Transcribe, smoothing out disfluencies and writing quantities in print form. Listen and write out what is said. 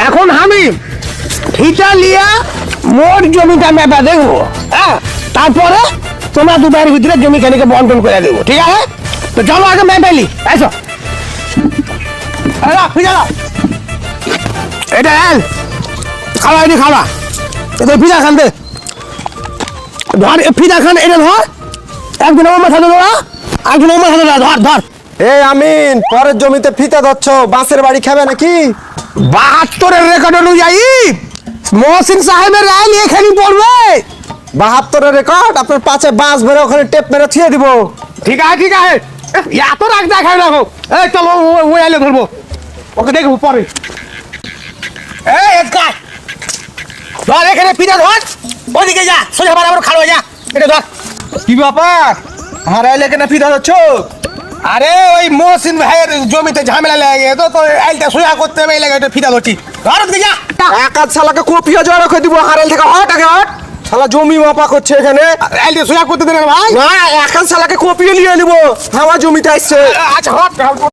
এখন আমি ফিতা লিয়া মোট জমিটা মেপা দেখবো, হ্যাঁ, তারপরে তোমরা দুবাইয়ের ভিতরে জমি খানিকে বন্টন করে দেবো, ঠিক আছে? তো চলো আগে মেপাইলি, এসো। ফিতা দাও, এটা খাওয়া, এটি খাওয়া, এটা ফিতা খান দে, ধর ফিতা খান, এটা ধর, একদিন আমার মাথা ধরা, একদিন আমার মাথা ধরা, ধর ধর। এই আমিন, পরের জমিতে ফিতা ধরছ, বাঁশের বাড়ি খাবে নাকি? 72-এর রেকর্ড অনুযায়ী মহসিন সাহেবের রায় এখানে পড়বে। 72-এর রেকর্ড, আপনার পাশে বাঁশ ভরে ওখানে টেপ মেরে ছিঁড়ে দিব। ঠিক আছে ঠিক আছে, এত রাগ দেখায় রাখো। এই চলো ওই আইলে ধরবো, ওকে দেখবো পরে। এই এসকাই ধর, এখানে পিঠা ধর, ওদিকে যা, সোজা বরাবর খালো যা, এটা ধর। কি ব্যাপার, আমার আইলে কেন ফিতা ধরছ? আরে ওই মহসিন ভাইয়ের জমিতে ঝামেলা লেগে তো, তো আইলটা সোজা করতে হবে, এই লাগে এটা ফিতা ধরছি, ধর ওদিকে যা। একাদ শালাকে কপিয়া জড়া রেখে দিব, হারাইল থেকে হট আগে হট। শালা জমি মাপা করছে এখানে, আইলটা সোজা করতে দেন ভাই। না একাদ শালাকে কপিয়ে নিয়ে নিব, আমার জমিতে আসছে। আচ্ছা হট।